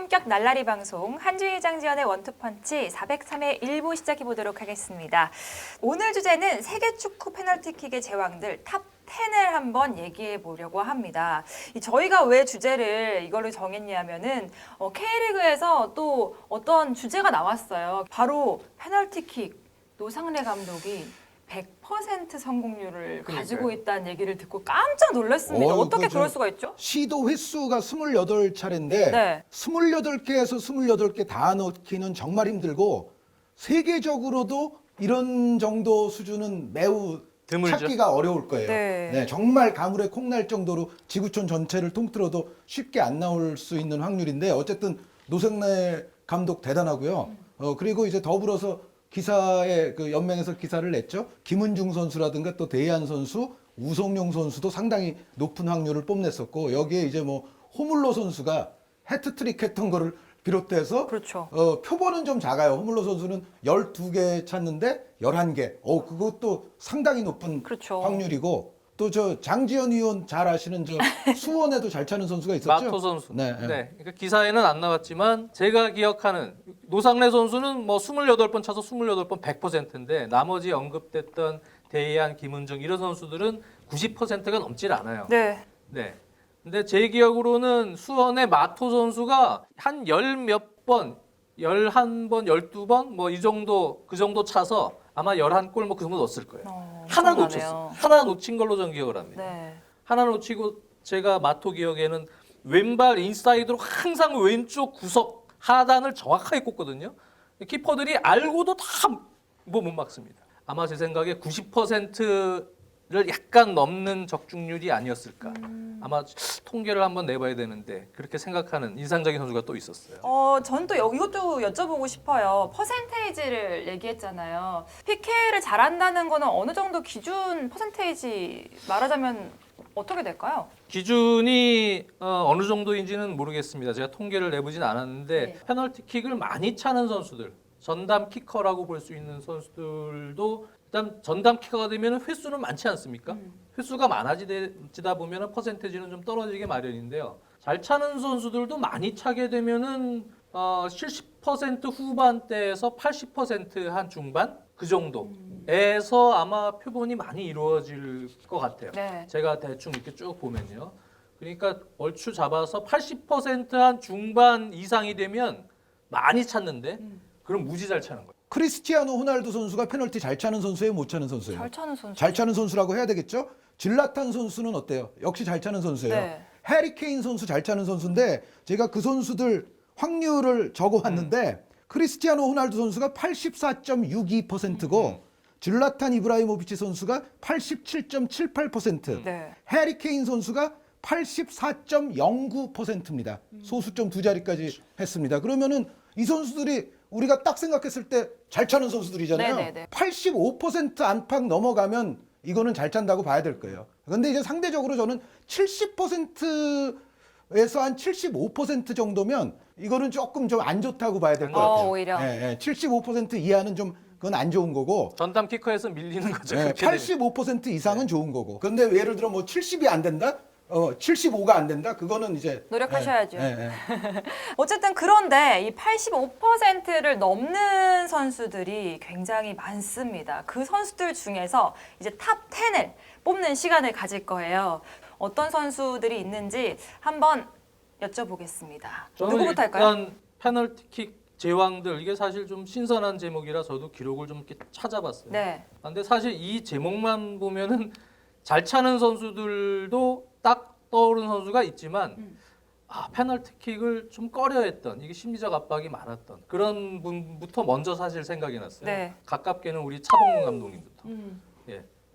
고품격 날라리 방송 한주희 장지연의 원투펀치 403회 1부 시작해보도록 하겠습니다. 오늘 주제는 세계축구 페널티킥의 제왕들 탑 10을 한번 얘기해 보려고 합니다. 저희가 왜 주제를 이걸로 정했냐면은 K리그에서 또 어떤 주제가 나왔어요. 바로 페널티킥 노상래 감독이 100% 성공률을 가지고 있다는 얘기를 듣고 깜짝 놀랐습니다. 어떻게 그럴 수가 있죠? 시도 횟수가 28차례인데 네. 28개에서 28개 다 넣기는 정말 힘들고 세계적으로도 이런 정도 수준은 매우 드물죠. 찾기가 어려울 거예요. 네. 정말 가물에 콩날 정도로 지구촌 전체를 통틀어도 쉽게 안 나올 수 있는 확률인데 어쨌든 노상래 감독 대단하고요. 그리고 이제 더불어서 기사에 그 연맹에서 기사를 냈죠. 김은중 선수라든가 또 대한 선수, 우성용 선수도 상당히 높은 확률을 뽐냈었고 여기에 이제 뭐 호물로 선수가 해트트릭 했던 거를 비롯해서 그렇죠. 표본은 좀 작아요. 호물로 선수는 12개 찼는데 11개. 그것도 상당히 높은 그렇죠. 확률이고 또 저 장지연 의원 잘 아시는 저 수원에도 잘 차는 선수가 있었죠. 마토 선수. 네. 그러니까 기사에는 안 나왔지만 제가 기억하는 노상래 선수는 뭐 28번 차서 28번 100%인데 나머지 언급됐던 대이안, 김은중 이런 선수들은 90%가 넘질 않아요. 네. 네. 근데 제 기억으로는 수원의 마토 선수가 한 열 몇 번, 11번, 12번 뭐 이 정도 그 정도 차서 아마 11골 뭐 그 정도 넣었을 거예요. 하나 엄청나네요. 놓쳤어. 하나 놓친 걸로 전 기억을 합니다. 네. 하나 놓치고 제가 마토 기억에는 왼발 인사이드로 항상 왼쪽 구석 하단을 정확하게 꽂거든요. 키퍼들이 알고도 다 못 막습니다. 아마 제 생각에 90%를 약간 넘는 적중률이 아니었을까. 아마 통계를 한번 내봐야 되는데 그렇게 생각하는 인상적인 선수가 또 있었어요. 전 또 이것도 여쭤보고 싶어요. 퍼센테이지를 얘기했잖아요. PK를 잘한다는 거는 어느 정도 기준 퍼센테이지 말하자면 어떻게 될까요? 기준이 어느 정도인지는 모르겠습니다. 제가 통계를 내보진 않았는데 네. 페널티킥을 많이 차는 선수들, 전담 키커라고 볼 수 있는 선수들도 일단 전담 키커가 되면 횟수는 많지 않습니까? 횟수가 많아지다 보면 퍼센테이지는 좀 떨어지게 마련인데요. 잘 차는 선수들도 많이 차게 되면은 70% 후반대에서 80%한 중반 그 정도에서 아마 표본이 많이 이루어질 것 같아요. 네. 제가 대충 이렇게 쭉 보면요. 그러니까 얼추 잡아서 80%한 중반 이상이 되면 많이 찼는데 그럼 무지 잘 차는 거예요. 크리스티아노 호날두 선수가 페널티 잘 차는 선수예요, 못 차는 선수예요? 잘 차는 선수. 잘 차는 선수라고 해야 되겠죠? 질라탄 선수는 어때요? 역시 잘 차는 선수예요. 네. 해리 케인 선수 잘 차는 선수인데 제가 그 선수들 확률을 적어왔는데 크리스티아노 호날두 선수가 84.62%고 질라탄 이브라이모비치 선수가 87.78%, 네. 해리 케인 선수가 84.09%입니다. 소수점 두 자리까지 했습니다. 그러면은 이 선수들이 우리가 딱 생각했을 때 잘 차는 선수들이잖아요. 네네네. 85% 안팎 넘어가면 이거는 잘 찬다고 봐야 될 거예요. 근데 이제 상대적으로 저는 70%에서 한 75% 정도면 이거는 조금 좀 안 좋다고 봐야 될 것 같아요. 오히려. 75% 이하는 좀 그건 안 좋은 거고 전담 키커에서 밀리는 거죠. 네, 그렇게 되면. 85% 이상은 좋은 거고. 그런데 예를 들어 뭐 70이 안 된다? 75가 안 된다? 그거는 이제 노력하셔야죠. 예. 어쨌든 그런데 이 85%를 넘는 선수들이 굉장히 많습니다. 그 선수들 중에서 이제 탑 10을 뽑는 시간을 가질 거예요. 어떤 선수들이 있는지 한번 여쭤보겠습니다. 저는 누구부터 할까요? 일단 페널티킥 제왕들 이게 사실 좀 신선한 제목이라 저도 기록을 좀 이렇게 찾아봤어요. 네. 근데 사실 이 제목만 보면은 잘 차는 선수들도 딱 떠오르는 선수가 있지만 페널티킥을 좀 꺼려했던 이게 심리적 압박이 많았던 그런 분부터 먼저 사실 생각이 났어요. 네. 가깝게는 우리 차범근 감독님부터 음.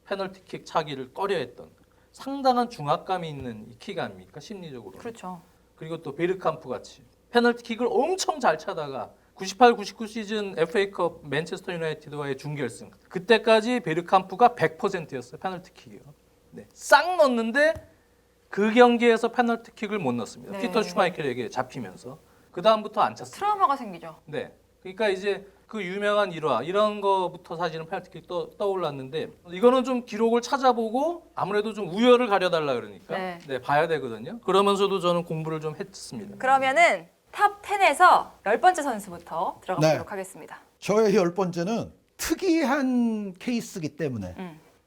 페널티킥 차기를 꺼려했던 상당한 중압감이 있는 이 킥 아닙니까 심리적으로. 그렇죠. 그리고 또 베르캄프 같이 페널티킥을 엄청 잘 차다가 98, 99 시즌 FA컵 맨체스터 유나이티드와의 준결승 그때까지 베르캄프가 100%였어요. 페널티킥이요. 네. 싹 넣었는데 그 경기에서 페널티킥을 못 넣었습니다. 네. 피터 슈마이켈에게 잡히면서 그 다음부터 안 찼습니다. 트라우마가 생기죠. 네. 그러니까 이제 그 유명한 일화 이런 거부터 사실은 페널티킥 떠올랐는데 이거는 좀 기록을 찾아보고 아무래도 좀 우열을 가려달라 그러니까 네. 봐야 되거든요. 그러면서도 저는 공부를 좀 했습니다. 그러면은 탑 10에서 10번째 선수부터 들어가보도록 네. 하겠습니다. 저의 10번째는 특이한 케이스이기 때문에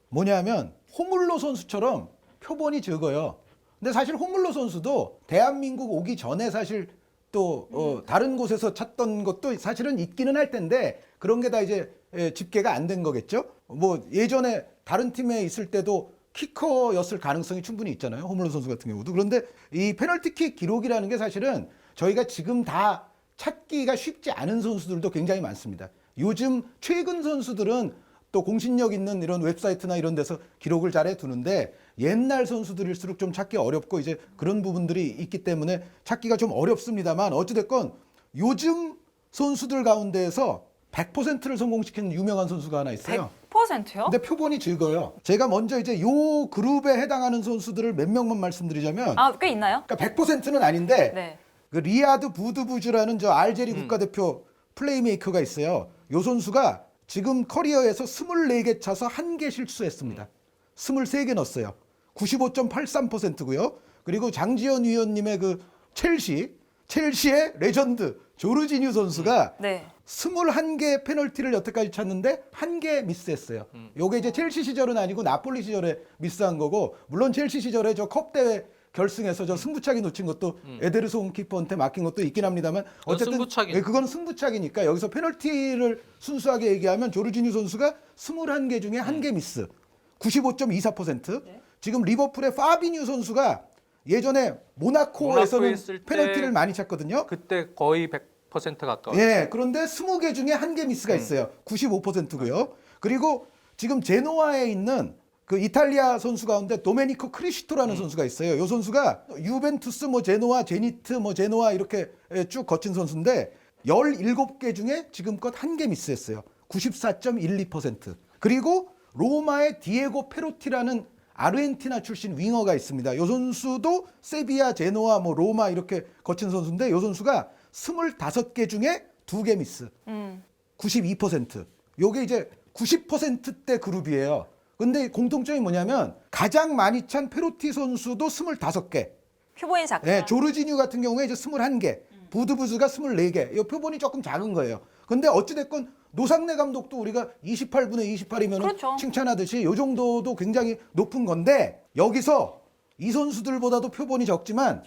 뭐냐면 호물로 선수처럼 표본이 적어요. 근데 사실 호물로 선수도 대한민국 오기 전에 사실 또 다른 곳에서 찾던 것도 사실은 있기는 할 텐데 그런 게 다 이제 집계가 안 된 거겠죠. 뭐 예전에 다른 팀에 있을 때도 키커였을 가능성이 충분히 있잖아요. 호물로 선수 같은 경우도. 그런데 이 페널티킥 기록이라는 게 사실은 저희가 지금 다 찾기가 쉽지 않은 선수들도 굉장히 많습니다. 요즘 최근 선수들은 또 공신력 있는 이런 웹사이트나 이런 데서 기록을 잘 해두는데 옛날 선수들일수록 좀 찾기 어렵고 이제 그런 부분들이 있기 때문에 찾기가 좀 어렵습니다만 어찌됐건 요즘 선수들 가운데에서 100%를 성공시킨 유명한 선수가 하나 있어요. 100%요? 근데 표본이 적어요. 제가 먼저 이제 요 그룹에 해당하는 선수들을 몇 명만 말씀드리자면 아, 꽤 있나요? 그러니까 100%는 아닌데 네. 그 리아드 부드부즈라는 저 알제리 국가대표 플레이메이커가 있어요. 요 선수가 지금 커리어에서 24개 차서 1개 실수했습니다. 23개 넣었어요. 95.83%고요. 그리고 장지현 위원님의 그 첼시의 레전드 조르지뉴 선수가 네. 21개 페널티를 여태까지 찼는데 1개 미스했어요. 요게 이제 첼시 시절은 아니고 나폴리 시절에 미스한 거고 물론 첼시 시절에 저 컵 대회 결승에서 저 승부차기 놓친 것도 에데르송 키퍼한테 맡긴 것도 있긴 합니다만 어쨌든 승부차기. 예, 그건 승부차기니까 여기서 페널티를 순수하게 얘기하면 조르지뉴 선수가 21개 중에 1개 미스 95.24%. 네. 지금 리버풀의 파비뉴 선수가 예전에 모나코에서는 있을 때 페널티를 많이 찼거든요. 그때 거의 100% 가까워. 예, 그런데 20개 중에 1개 미스가 있어요. 95%고요. 그리고 지금 제노아에 있는 그 이탈리아 선수 가운데 도메니코 크리시토라는 선수가 있어요. 이 선수가 유벤투스, 뭐 제노아, 제니트, 뭐 제노아 이렇게 쭉 거친 선수인데 17개 중에 지금껏 1개 미스했어요. 94.12%. 그리고 로마의 디에고 페로티라는 아르헨티나 출신 윙어가 있습니다. 이 선수도 세비야, 제노아, 뭐 로마 이렇게 거친 선수인데 이 선수가 25개 중에 2개 미스. 92%. 요게 이제 90%대 그룹이에요. 근데 공통점이 뭐냐면 가장 많이 찬 페로티 선수도 25개. 표본이 작다. 네, 조르지뉴 같은 경우에 이제 21개. 부드부즈가 24개. 이 표본이 조금 작은 거예요. 근데 어찌됐건 노상래 감독도 우리가 28분의 28이면 그렇죠. 칭찬하듯이 이 정도도 굉장히 높은 건데 여기서 이 선수들보다도 표본이 적지만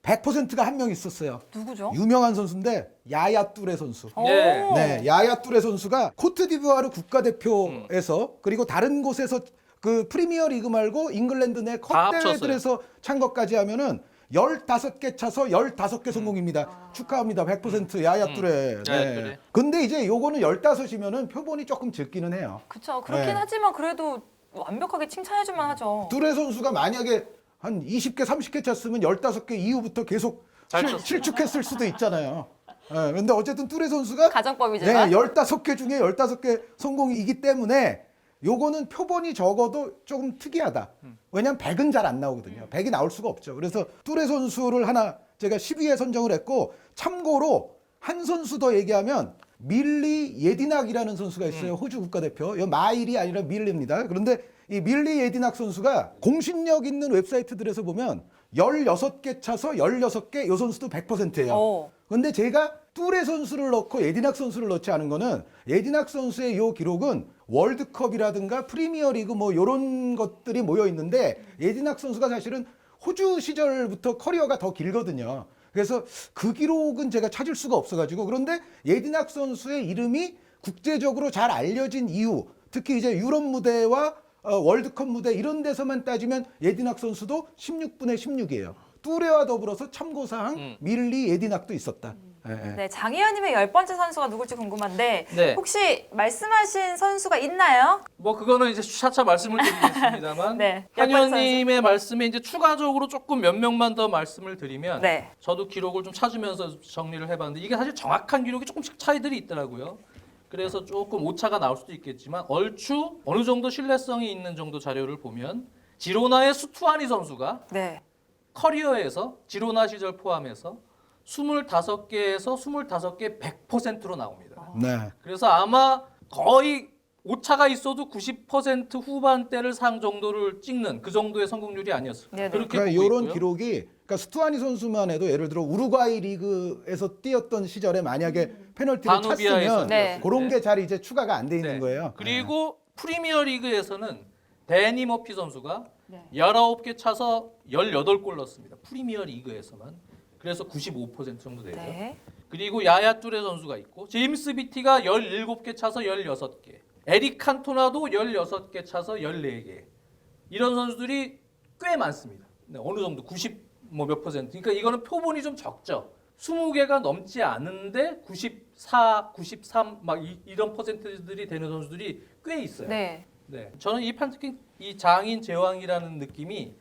100%가 한 명 있었어요. 누구죠? 유명한 선수인데 야야 뚜레 선수. 오. 네, 야야 뚜레 선수가 코트디부아르 국가대표에서 그리고 다른 곳에서 그 프리미어 리그 말고 잉글랜드 내 다 컵 대회들에서 찬 것까지 하면은 15개 차서 15개 성공입니다. 축하합니다. 100% 야야 뚜레. 야야 뚜레. 근데 이제 요거는 15이면은 표본이 조금 적기는 해요. 그쵸. 그렇긴 네. 하지만 그래도 완벽하게 칭찬해줄만 하죠. 뚜레 선수가 만약에 한 20개, 30개 찼으면 15개 이후부터 계속 잘 쳤어요. 실축했을 수도 있잖아요. 예, 근데 어쨌든 뚜레 선수가 가정법이지만. 네, 15개 중에 15개 성공이기 때문에 요거는 표본이 적어도 조금 특이하다. 왜냐면 100은 잘 안 나오거든요. 100이 나올 수가 없죠. 그래서 뚜레 선수를 하나 제가 10위에 선정을 했고 참고로 한 선수 더 얘기하면 밀리 예디낙이라는 선수가 있어요. 호주 국가대표. 이 마일이 아니라 밀리입니다. 그런데 이 밀리 예디낙 선수가 공신력 있는 웹사이트들에서 보면 16개 차서 16개 이 선수도 100%예요. 오. 근데 제가 뚜레 선수를 넣고 예디낙 선수를 넣지 않은 거는 예디낙 선수의 이 기록은 월드컵이라든가 프리미어리그 뭐 이런 것들이 모여 있는데 예디낙 선수가 사실은 호주 시절부터 커리어가 더 길거든요. 그래서 그 기록은 제가 찾을 수가 없어가지고 그런데 예디낙 선수의 이름이 국제적으로 잘 알려진 이유 특히 이제 유럽 무대와 월드컵 무대 이런 데서만 따지면 예디낙 선수도 16분의 16이에요. 뚜레와 더불어서 참고사항 밀리 예디낙도 있었다. 예, 예. 네, 장희연님의 10번째 선수가 누굴지 궁금한데 네. 혹시 말씀하신 선수가 있나요? 뭐 그거는 이제 차차 말씀을 드리겠습니다만 네, 한현님의 말씀에 이제 추가적으로 조금 몇 명만 더 말씀을 드리면 네. 저도 기록을 좀 찾으면서 정리를 해봤는데 이게 사실 정확한 기록이 조금씩 차이들이 있더라고요. 그래서 조금 오차가 나올 수도 있겠지만 얼추 어느 정도 신뢰성이 있는 정도 자료를 보면 지로나의 수투아니 선수가 네. 커리어에서 지로나 시절 포함해서 25개에서 25개 100%로 나옵니다. 네. 그래서 아마 거의 오차가 있어도 90% 후반대를 상 정도를 찍는 그 정도의 성공률이 아니었을까. 네네. 그렇게 그러니까 보고 이런 있고요. 기록이 그러니까 스투아니 선수만 해도 예를 들어 우루과이 리그에서 뛰었던 시절에 만약에 페널티를 다누비아에서 찼으면 네. 그런 게 잘 이제 추가가 안 돼 있는 네. 거예요. 그리고 프리미어 리그에서는 데니 머피 선수가 네. 19개 차서 18골 넣었습니다. 프리미어 리그에서만. 그래서 95% 정도 되죠. 네. 그리고 야야 뚜레 선수가 있고 제임스 비티가 17개 차서 16개. 에릭 칸토나도 16개 차서 14개. 이런 선수들이 꽤 많습니다. 네, 어느 정도 90 뭐 몇 퍼센트. 그러니까 이거는 표본이 좀 적죠. 20개가 넘지 않은데 94, 93 막 이런 퍼센트들이 되는 선수들이 꽤 있어요. 네. 네. 저는 이 판트킹 이 장인 제왕이라는 느낌이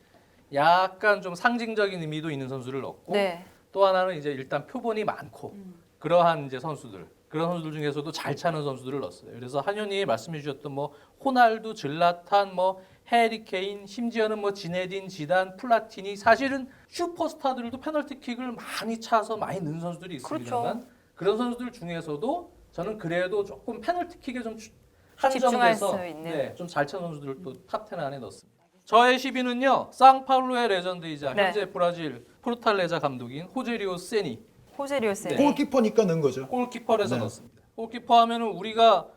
약간 좀 상징적인 의미도 있는 선수를 넣었고 네. 또 하나는 이제 일단 표본이 많고 그러한 이제 선수들 그런 선수들 중에서도 잘 차는 선수들을 넣었어요. 그래서 한현이 말씀해 주셨던 뭐 호날두, 질라탄, 뭐 해리 케인, 심지어는 뭐 지네딘, 지단, 플라티니 사실은 슈퍼스타들도 페널티킥을 많이 차서 많이 넣은 선수들이 있습니다만 그런 선수들 중에서도 저는 그래도 조금 페널티킥에 좀 집중할 수 한정돼서 있는. 네, 좀 잘 차는 선수들을 또 탑 10 안에 넣었습니다. 저의 10위는요. 상파울루의 레전드이자 네. 현재 브라질 포르탈레자 감독인 호제리오 세니 호제리오 세니. 네. 골키퍼니까 넣은 거죠. 골키퍼에서 네. 넣었습니다. 골키퍼 하면은 우리가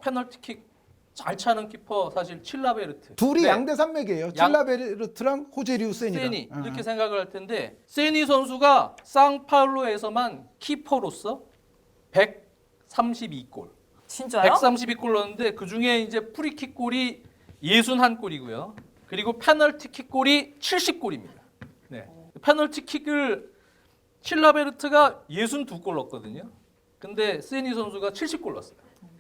페널티킥 잘 차는 키퍼 사실 칠라베르트. 둘이 네. 양대 산맥이에요. 칠라베르트랑 호제리우 세니랑. 세니 이렇게 생각을 할 텐데 세니 선수가 상파울루에서만 키퍼로서 132골. 진짜요? 132골 넣었는데 그 중에 이제 프리킥 골이 61골이고요. 그리고 페널티킥 골이 70골입니다. 네. 페널티킥을 칠라베르트가 62골 넣었거든요. 근데 세니 선수가 70골 넣었어요.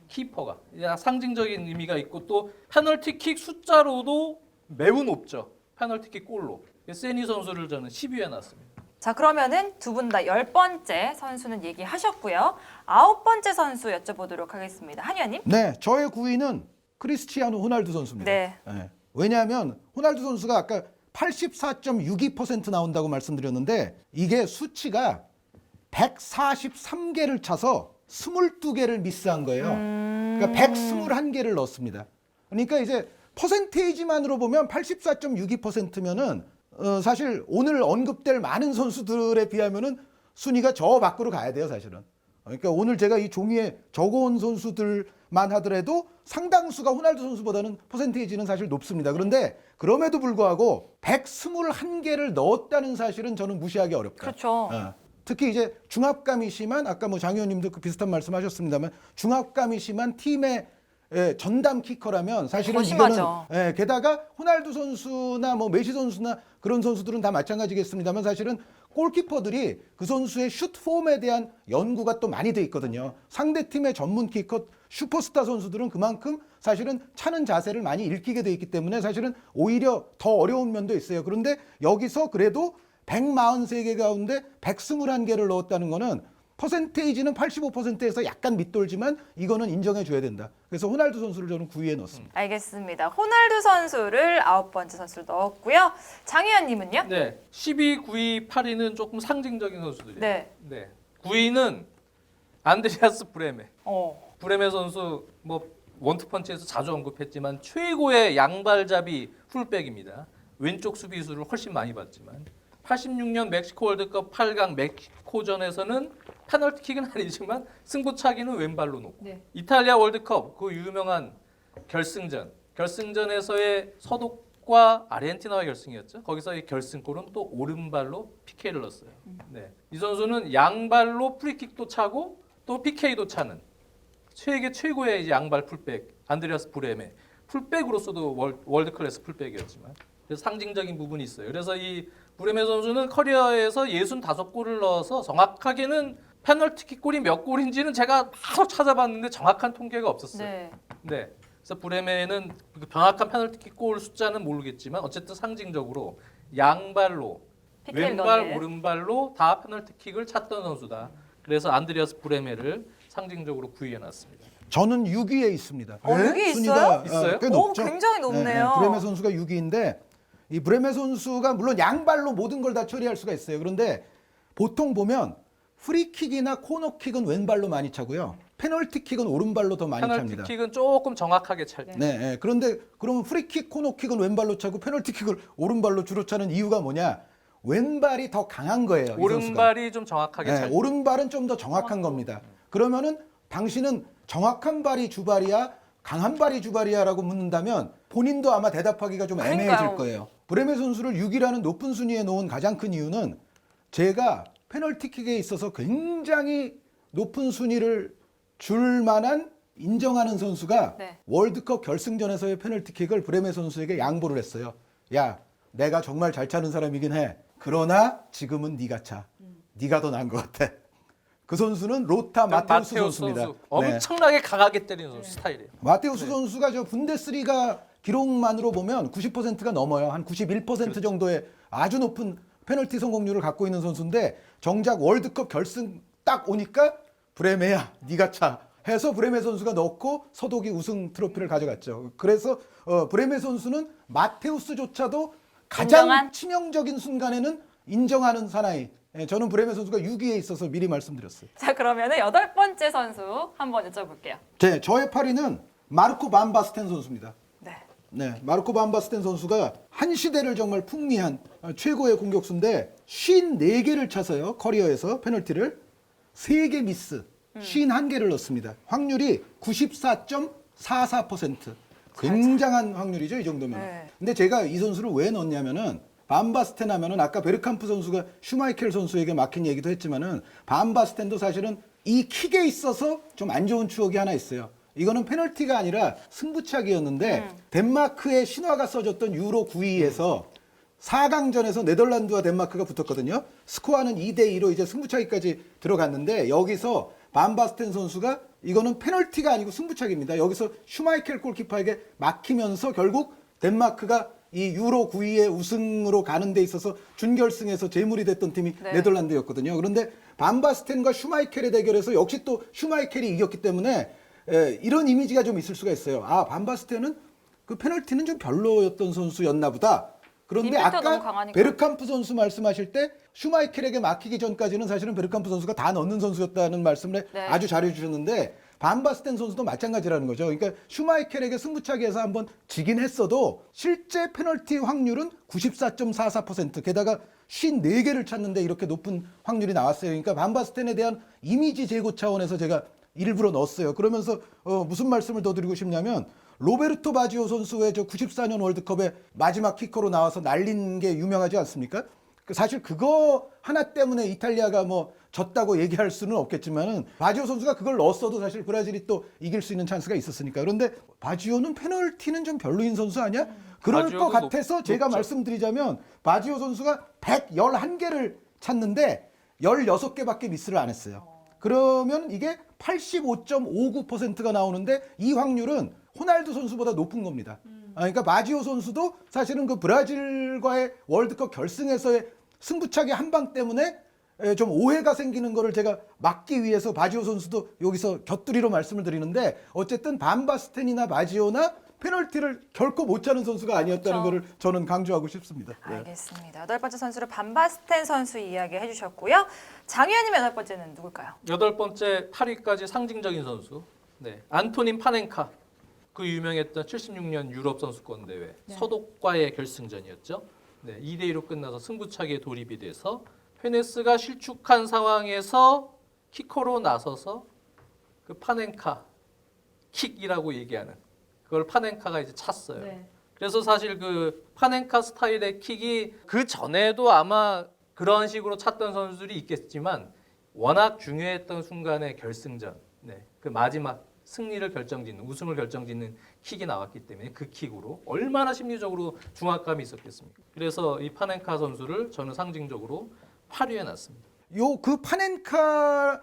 키퍼가. 상징적인 의미가 있고 또 페널티킥 숫자로도 매우 높죠. 페널티킥 골로. 세니 선수를 저는 10위에 놨습니다. 자, 그러면은 두 분 다 10번째 선수는 얘기하셨고요. 9번째 선수 여쭤보도록 하겠습니다. 한의원님. 네, 저의 9위는 크리스티아노 호날두 선수입니다. 네. 네. 왜냐하면 호날두 선수가 아까 84.62% 나온다고 말씀드렸는데 이게 수치가 143개를 차서 22개를 미스한 거예요. 그러니까 121개를 넣었습니다. 그러니까 이제 퍼센테이지만으로 보면 84.62%면은 사실 오늘 언급될 많은 선수들에 비하면은 순위가 저 밖으로 가야 돼요, 사실은. 그러니까 오늘 제가 이 종이에 적어온 선수들만 하더라도 상당수가 호날두 선수보다는 퍼센테이지는 사실 높습니다. 그런데 그럼에도 불구하고 121개를 넣었다는 사실은 저는 무시하기 어렵다. 그렇죠. 특히 이제 중압감이 심한 아까 뭐 장 의원님도 그 비슷한 말씀하셨습니다만 중압감이 심한 팀의 전담 키커라면 사실은 더 이거는 심하죠. 게다가 호날두 선수나 뭐 메시 선수나 그런 선수들은 다 마찬가지겠습니다만 사실은 골키퍼들이 그 선수의 슛 폼에 대한 연구가 또 많이 돼 있거든요. 상대 팀의 전문 키커 슈퍼스타 선수들은 그만큼 사실은 차는 자세를 많이 읽히게 돼 있기 때문에 사실은 오히려 더 어려운 면도 있어요. 그런데 여기서 그래도 143개 가운데 121개를 넣었다는 거는 퍼센테이지는 85%에서 약간 밑돌지만 이거는 인정해 줘야 된다. 그래서 호날두 선수를 저는 9위에 넣었습니다. 알겠습니다. 호날두 선수를 9번째 선수로 넣었고요. 장의원님은요? 네. 10위, 9위, 8위는 조금 상징적인 선수들이에요. 네. 네. 9위는 안드레아스 브레메. 어. 브레메 선수 뭐 원투펀치에서 자주 언급했지만 최고의 양발잡이 풀백입니다. 왼쪽 수비수를 훨씬 많이 받지만 86년 멕시코 월드컵 8강 멕시코전에서는 페널티킥은 아니지만 승부차기는 왼발로 놓고 네. 이탈리아 월드컵 그 유명한 결승전에서의 서독과 아르헨티나와 결승이었죠. 거기서의 결승골은 또 오른발로 PK를 넣었어요. 네. 이 선수는 양발로 프리킥도 차고 또 PK도 차는 세계 최고의 이제 양발 풀백 안드레아스 브레메. 풀백으로서도 월드 클래스 풀백이었지만 그래서 상징적인 부분이 있어요. 그래서 이 브레메 선수는 커리어에서 65골을 넣어서 정확하게는 페널티킥 골이 몇 골인지는 제가 바로 찾아봤는데 정확한 통계가 없었어요. 네. 네. 그래서 브레메는 그 정확한 페널티킥 골 숫자는 모르겠지만 어쨌든 상징적으로 양발로 PK를 왼발 넣는. 오른발로 다 페널티킥을 찼던 선수다. 그래서 안드레아스 브레메를 상징적으로 9위에 놨습니다. 저는 6위에 있습니다. 6위에 순위가 있어요? 꽤 오, 높죠. 굉장히 높네요. 브레메 선수가 6위인데 이 브레메 선수가 물론 양발로 모든 걸 다 처리할 수가 있어요. 그런데 보통 보면 프리킥이나 코너킥은 왼발로 많이 차고요. 페널티킥은 오른발로 더 많이 찹니다. 페널티킥은 조금 정확하게 찰 때. 그런데 그러면 프리킥, 코너킥은 왼발로 차고 페널티킥을 오른발로 주로 차는 이유가 뭐냐? 왼발이 더 강한 거예요. 이 선수가. 오른발이 좀 정확하게 네, 잘 오른발은 좀 더 정확한 겁니다. 그러면은 당신은 정확한 발이 주발이야, 강한 발이 주발이야라고 묻는다면 본인도 아마 대답하기가 좀 애매해질 그러니까요. 거예요. 브레메 선수를 6위라는 높은 순위에 놓은 가장 큰 이유는 제가 페널티킥에 있어서 굉장히 높은 순위를 줄 만한 인정하는 선수가 네. 월드컵 결승전에서의 페널티킥을 브레메 선수에게 양보를 했어요. 야, 내가 정말 잘 차는 사람이긴 해. 그러나 지금은 네가 차. 네가 더 나은 것 같아. 그 선수는 로타 마테우스 선수입니다. 선수. 엄청나게 강하게 때리는 선수 스타일이에요. 마테우스 선수가 저 분데스리가 기록만으로 보면 90%가 넘어요. 한 91% 정도의 아주 높은 페널티 성공률을 갖고 있는 선수인데 정작 월드컵 결승 딱 오니까 브레메야 네가 차 해서 브레메 선수가 넣고 서독이 우승 트로피를 가져갔죠. 그래서 브레메 선수는 마테우스조차도 가장 인정한? 치명적인 순간에는 인정하는 사나이. 예, 저는 브레메 선수가 6위에 있어서 미리 말씀드렸어요. 자, 그러면은 8번째 선수 한번 여쭤볼게요. 네, 저의 8위는 마르코 반 바스텐 선수입니다. 네. 네, 마르코 반 바스텐 선수가 한 시대를 정말 풍미한 최고의 공격수인데 54개를 차서요. 커리어에서 페널티를 3개 미스, 51개를 넣습니다. 확률이 94.44%. 굉장한 확률이죠, 이 정도면. 네. 근데 제가 이 선수를 왜 넣었냐면은 반 바스텐 하면은 아까 베르캄프 선수가 슈마이켈 선수에게 막힌 얘기도 했지만은 반 바스텐도 사실은 이 킥에 있어서 좀 안 좋은 추억이 하나 있어요. 이거는 페널티가 아니라 승부차기였는데 덴마크의 신화가 써졌던 유로 9위에서 4강전에서 네덜란드와 덴마크가 붙었거든요. 스코어는 2대2로 이제 승부차기까지 들어갔는데 여기서 반 바스텐 선수가 이거는 페널티가 아니고 승부차기입니다. 여기서 슈마이켈 골키퍼에게 막히면서 결국 덴마크가 이 유로 9위의 우승으로 가는 데 있어서 준결승에서 제물이 됐던 팀이 네. 네덜란드였거든요. 그런데 반 바스텐과 슈마이켈의 대결에서 역시 또 슈마이켈이 이겼기 때문에 이런 이미지가 좀 있을 수가 있어요. 아, 반 바스텐은 그 페널티는 좀 별로였던 선수였나 보다. 그런데 임팩트가 너무 아까 강하니까. 베르캄프 선수 말씀하실 때 슈마이켈에게 막히기 전까지는 사실은 베르캄프 선수가 다 넣는 선수였다는 말씀을 네. 아주 잘해 주셨는데 반 바스텐 선수도 마찬가지라는 거죠. 그러니까 슈마이켈에게 승부차기에서 한번 지긴 했어도 실제 페널티 확률은 94.44%. 게다가 54개를 찼는데 이렇게 높은 확률이 나왔어요. 그러니까 반 바스텐에 대한 이미지 제고 차원에서 제가 일부러 넣었어요. 그러면서 무슨 말씀을 더 드리고 싶냐면 로베르토 바지오 선수의 저 94년 월드컵에 마지막 키커로 나와서 날린 게 유명하지 않습니까? 사실 그거 하나 때문에 이탈리아가 뭐 졌다고 얘기할 수는 없겠지만은 바지오 선수가 그걸 넣었어도 사실 브라질이 또 이길 수 있는 찬스가 있었으니까. 그런데 바지오는 페널티는 좀 별로인 선수 아니야? 그럴 바지오도 것 같아서 제가 높죠. 말씀드리자면 바지오 선수가 111개를 찼는데 16개밖에 미스를 안 했어요. 그러면 이게 85.59%가 나오는데 이 확률은 호날두 선수보다 높은 겁니다. 그러니까 바지오 선수도 사실은 그 브라질과의 월드컵 결승에서의 승부차기 한 방 때문에 좀 오해가 생기는 거를 제가 막기 위해서 바지오 선수도 여기서 곁들이로 말씀을 드리는데 어쨌든 반 바스텐이나 바지오나 페널티를 결코 못 차는 선수가 아니었다는 그렇죠. 거를 저는 강조하고 싶습니다. 네. 알겠습니다. 8번째 선수로 반바스텐 선수 이야기 해주셨고요. 장 의원님의 8번째는 누굴까요? 8번째 8위까지 상징적인 선수. 네. 안토닌 파넨카. 그 유명했던 76년 유럽 선수권 대회 서독과의 결승전이었죠. 네. 2대2로 끝나서 승부차기에 돌입이 돼서 페네스가 실축한 상황에서 키커로 나서서 그 파넨카 킥이라고 얘기하는 그걸 파넨카가 이제 찼어요. 그래서 사실 그 파넨카 스타일의 킥이 그 전에도 아마 그런 식으로 찼던 선수들이 있겠지만 워낙 중요했던 순간의 결승전, 네, 그 마지막 승리를 결정짓는 우승을 결정짓는 킥이 나왔기 때문에 그 킥으로 얼마나 심리적으로 중압감이 있었겠습니까? 그래서 이 파넨카 선수를 저는 상징적으로 8위에 놨습니다. 요 그 파넨카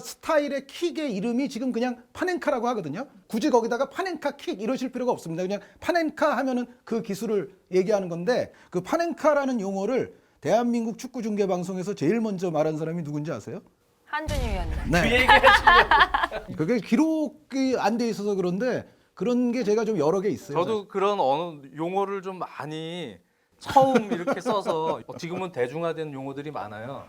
스타일의 킥의 이름이 지금 그냥 파넨카라고 하거든요. 굳이 거기다가 파넨카 킥 이러실 필요가 없습니다. 그냥 파넨카 하면은 그 기술을 얘기하는 건데 그 파넨카라는 용어를 대한민국 축구 중계 방송에서 제일 먼저 말한 사람이 누군지 아세요? 한준희 위원님. 그 네. 얘기하시면 그게 기록이 안 돼 있어서 그런데 그런 게 제가 좀 여러 개 있어요. 저도 그런 어느 용어를 좀 많이 처음 이렇게 써서 지금은 대중화된 용어들이 많아요.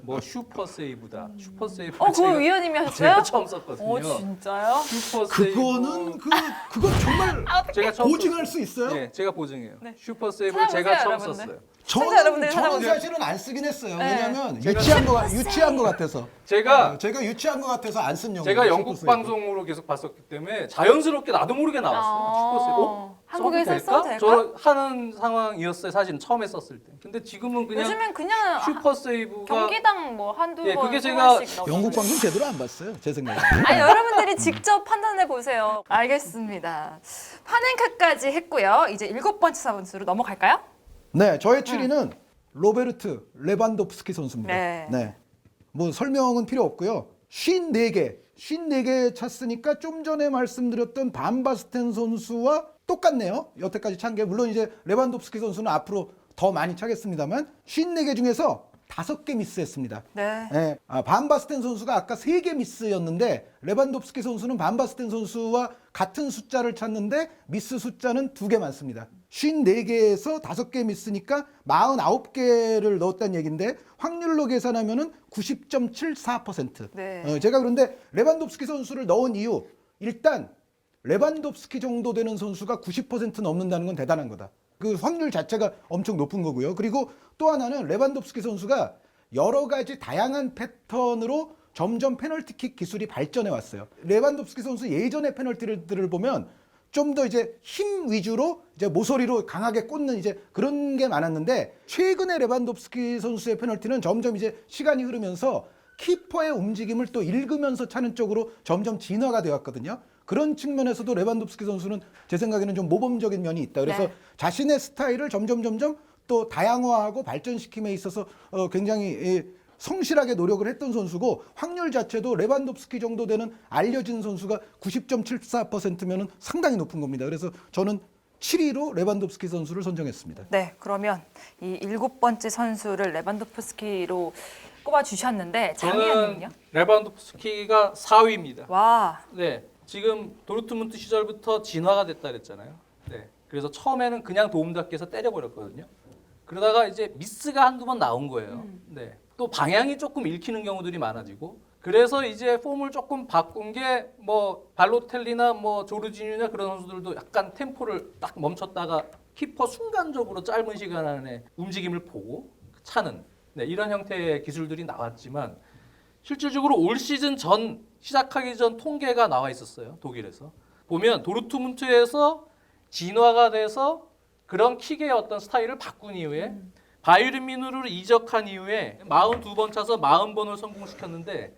뭐 슈퍼 세이브다. 슈퍼 세이브. 그거 위원님이 하셨어요? 제가 처음 썼거든요. 진짜요? 슈퍼 세이브. 그거는 그건 정말 제가 처음 보증할 수 있어요? 네, 제가 보증해요. 네. 슈퍼 세이브를 제가 처음 여러분들. 썼어요. 시청자 여러분들 저는 찾아보세요. 사실은 안 쓰긴 했어요. 네. 왜냐하면 제가 유치한 것 같아서. 제가 유치한 것 같아서 안 쓴 용어. 제가 영국 방송으로 계속 봤었기 때문에 자연스럽게 나도 모르게 나왔어요. 슈퍼 세이브. 한국에서 써도 될까? 저 하는 상황이었어요. 사실 처음에 썼을 때. 근데 지금은 그냥 요즘엔 그냥 슈퍼 세이브가 경기당 뭐 한두 예, 번 그게 한 제가 번씩 넣어요. 영국 방송 제대로 안 봤어요. 제 생각에. 아니 여러분들이 직접 판단해 보세요. 알겠습니다. 파넨카까지 했고요. 이제 7번째 선수로 넘어갈까요? 네, 저의 7위는 로베르트 레반도프스키 선수입니다. 네. 뭐 설명은 필요 없고요. 54개 찼으니까 좀 전에 말씀드렸던 반바스텐 선수와 똑같네요. 여태까지 찬 게 물론 이제 레반도프스키 선수는 앞으로 더 많이 차겠습니다만 54개 중에서 5개 미스했습니다. 네. 예, 반바스텐 선수가 아까 3개 미스였는데 레반도프스키 선수는 반바스텐 선수와 같은 숫자를 찾는데 미스 숫자는 2개 많습니다. 54개에서 5개 미스니까 49개를 넣었다는 얘기인데 확률로 계산하면은 90.74%. 네. 제가 그런데 레반도프스키 선수를 넣은 이유 일단 레반도프스키 정도 되는 선수가 90% 넘는다는 건 대단한 거다. 그 확률 자체가 엄청 높은 거고요. 그리고 또 하나는 레반도프스키 선수가 여러 가지 다양한 패턴으로 점점 페널티킥 기술이 발전해 왔어요. 레반도프스키 선수 예전의 페널티들을 보면 좀 더 이제 힘 위주로 이제 모서리로 강하게 꽂는 이제 그런 게 많았는데 최근에 레반도프스키 선수의 페널티는 점점 이제 시간이 흐르면서 키퍼의 움직임을 또 읽으면서 차는 쪽으로 점점 진화가 되어 왔거든요. 그런 측면에서도 레반도프스키 선수는 제 생각에는 좀 모범적인 면이 있다. 그래서 네. 자신의 스타일을 점점 또 다양화하고 발전시킴에 있어서 굉장히 성실하게 노력을 했던 선수고 확률 자체도 레반도프스키 정도 되는 알려진 선수가 90.74%면은 상당히 높은 겁니다. 그래서 저는 7위로 레반도프스키 선수를 선정했습니다. 네, 그러면 이 7번째 선수를 레반도프스키로 꼽아 주셨는데 저는 장희연님은요? 레반도프스키가 4위입니다. 와, 네, 지금 도르트문트 시절부터 진화가 됐다 그랬잖아요. 네, 그래서 처음에는 그냥 도움닫기 해서 때려버렸거든요. 그러다가 이제 미스가 한두 번 나온 거예요. 네, 또 방향이 조금 읽히는 경우들이 많아지고 그래서 이제 폼을 조금 바꾼 게 뭐 발로텔리나 뭐 조르지뉴나 그런 선수들도 약간 템포를 딱 멈췄다가 키퍼 순간적으로 짧은 시간 안에 움직임을 보고 차는 이런 형태의 기술들이 나왔지만 실질적으로 올 시즌 전 시작하기 전 통계가 나와 있었어요. 독일에서 보면 도르트문트에서 진화가 돼서 그런 킥의 어떤 스타일을 바꾼 이후에 바이에른 뮌헨으로 이적한 이후에 42번 차서 40번을 성공시켰는데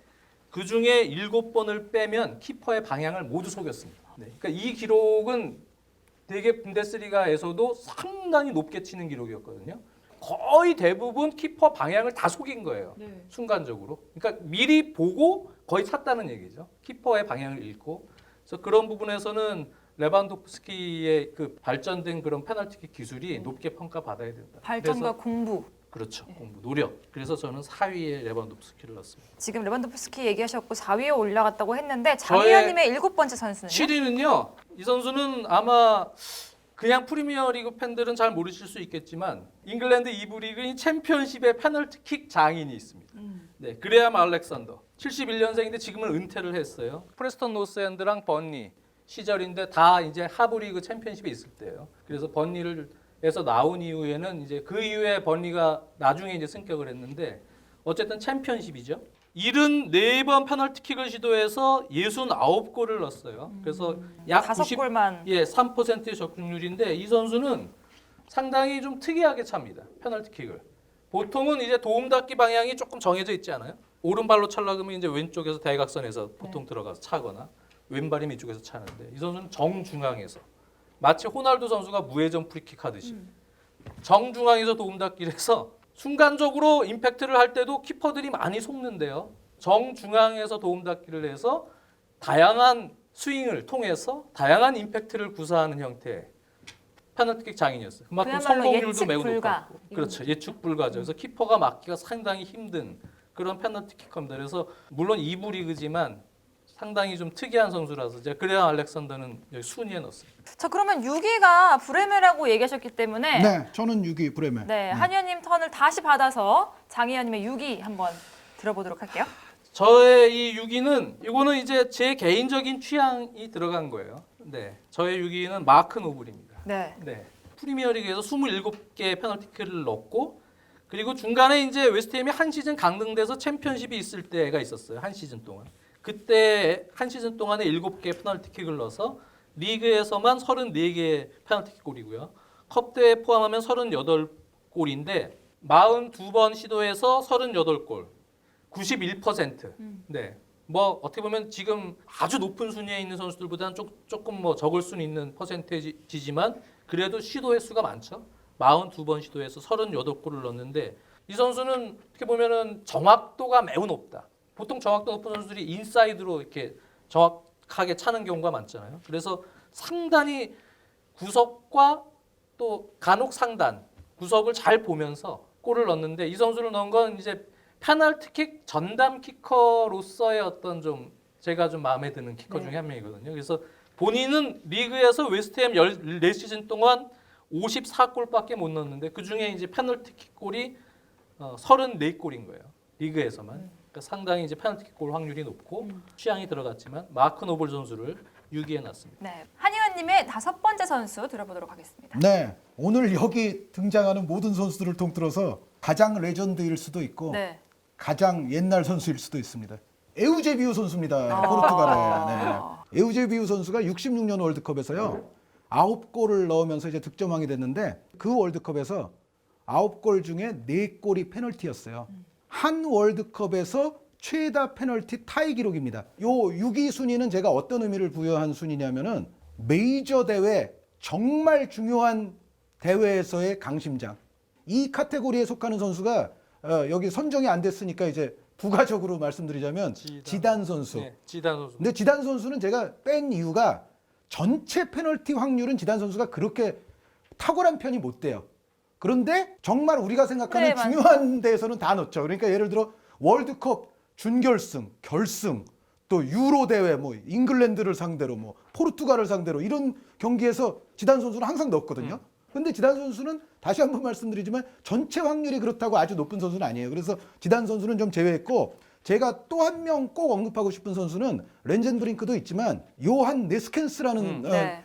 그 중에 7번을 빼면 키퍼의 방향을 모두 속였습니다. 그러니까 이 기록은 되게 분데스리가에서도 상당히 높게 치는 기록이었거든요. 거의 대부분 키퍼 방향을 다 속인 거예요. 순간적으로. 그러니까 미리 보고 거의 찼다는 얘기죠. 키퍼의 방향을 읽고. 그래서 그런 부분에서는 레반도프스키의 그 발전된 그런 페널티킥 기술이 높게 평가받아야 된다. 발전과 공부. 그렇죠. 공부, 노력. 그래서 저는 4위에 레반도프스키를 넣었습니다. 지금 레반도프스키 얘기하셨고 4위에 올라갔다고 했는데 장희연님의 7번째 선수는요? 7위는요. 이 선수는 아마 그냥 프리미어리그 팬들은 잘 모르실 수 있겠지만 잉글랜드 2부 리그인 챔피언십의 페널티킥 장인이 있습니다. 네, 그레암 알렉산더. 71년생인데 지금은 은퇴를 했어요. 프레스턴 노스엔드랑 번니 시절인데 다 이제 하부 리그 챔피언십에 있을 때예요. 그래서 번니에서 나온 이후에는 이제 그 이후에 번니가 나중에 이제 승격을 했는데 어쨌든 챔피언십이죠. 74번 페널티킥을 시도해서 69골을 넣었어요. 그래서 약 5골만 3%의 적중률인데 이 선수는 상당히 좀 특이하게 찹니다. 페널티킥을. 보통은 이제 도움닫기 방향이 조금 정해져 있지 않아요? 오른발로 찰려면 이제 왼쪽에서 대각선에서 보통 들어가서 차거나 왼발이 이쪽에서 차는데 이 선수는 정중앙에서 마치 호날두 선수가 무회전 프리킥 하듯이 정중앙에서 도움닫기를 해서 순간적으로 임팩트를 할 때도 키퍼들이 많이 속는데요. 정중앙에서 도움닫기를 해서 다양한 스윙을 통해서 다양한 임팩트를 구사하는 형태의 페널티킥 장인이었어요. 그만큼 그야말로 성공률도 예측 매우 불가. 높았고. 그렇죠. 예측 불가죠. 그래서 키퍼가 막기가 상당히 힘든 그런 페널티킥입니다. 그래서 물론 2부 리그지만 상당히 좀 특이한 선수라서 제가 그레안 알렉산더는 여기 순위에 넣었습니다. 자, 그러면 6위가 브레메라고 얘기하셨기 때문에 네, 저는 6위 브레메. 네, 한의원님 턴을 다시 받아서 장의원님의 6위 한번 들어보도록 할게요. 저의 이 6위는 이거는 이제 제 개인적인 취향이 들어간 거예요. 네, 저의 6위는 마크 노블입니다. 네. 네, 프리미어리그에서 27개의 페널티킥을 넣었고 그리고 중간에 이제 웨스트햄이 한 시즌 강등돼서 챔피언십이 있을 때가 있었어요. 한 시즌 동안. 그때 한 시즌 동안에 7개의 페널티킥을 넣어서 리그에서만 34개의 페널티킥 골이고요. 컵대회 포함하면 38골인데 42번 시도해서 38골. 91%. 네. 뭐 어떻게 보면 지금 아주 높은 순위에 있는 선수들보다는 조금 뭐 적을 수는 있는 퍼센테이지지만 그래도 시도 횟수가 많죠. 42번 시도해서 38골을 넣었는데 이 선수는 어떻게 보면은 정확도가 매우 높다. 보통 정확도 높은 선수들이 인사이드로 이렇게 정확하게 차는 경우가 많잖아요. 그래서 상단이 구석과 또 간혹 상단 구석을 잘 보면서 골을 넣었는데 이 선수를 넣은 건 이제 페널티킥 전담 키커로서의 어떤 좀 제가 좀 마음에 드는 키커 중에 한 명이거든요. 그래서 본인은 리그에서 웨스트햄 14시즌 동안 54골밖에 못 넣었는데 그중에 이제 페널티킥 골이 34골인 거예요. 리그에서만. 그러니까 상당히 이제 페널티킥 골 확률이 높고 취향이 들어갔지만 마크 노블 선수를 6위에 놨습니다. 네. 한의원님의 5번째 선수 들어보도록 하겠습니다. 네, 오늘 여기 등장하는 모든 선수들을 통틀어서 가장 레전드일 수도 있고 네. 가장 옛날 선수일 수도 있습니다. 에우제비우 선수입니다. 아. 포르투갈의. 네. 에우제비우 선수가 66년 월드컵에서요. 9골을 넣으면서 이제 득점왕이 됐는데 그 월드컵에서 9골 중에 4골이 페널티였어요. 한 월드컵에서 최다 페널티 타이 기록입니다. 요 6위 순위는 제가 어떤 의미를 부여한 순위냐면은 메이저 대회 정말 중요한 대회에서의 강심장. 이 카테고리에 속하는 선수가 여기 선정이 안 됐으니까 이제 부가적으로 말씀드리자면 지단 선수. 네, 지단 선수. 근데 지단 선수는 제가 뺀 이유가 전체 페널티 확률은 지단 선수가 그렇게 탁월한 편이 못 돼요. 그런데 정말 우리가 생각하는 네, 중요한 데에서는 다 넣죠. 그러니까 예를 들어 월드컵 준결승, 결승, 또 유로 대회, 뭐 잉글랜드를 상대로, 뭐 포르투갈을 상대로 이런 경기에서 지단 선수는 항상 넣었거든요. 근데 지단 선수는 다시 한번 말씀드리지만 전체 확률이 그렇다고 아주 높은 선수는 아니에요. 그래서 지단 선수는 좀 제외했고 제가 또 한 명 꼭 언급하고 싶은 선수는 렌젠브링크도 있지만 요한 네스켄스라는 네.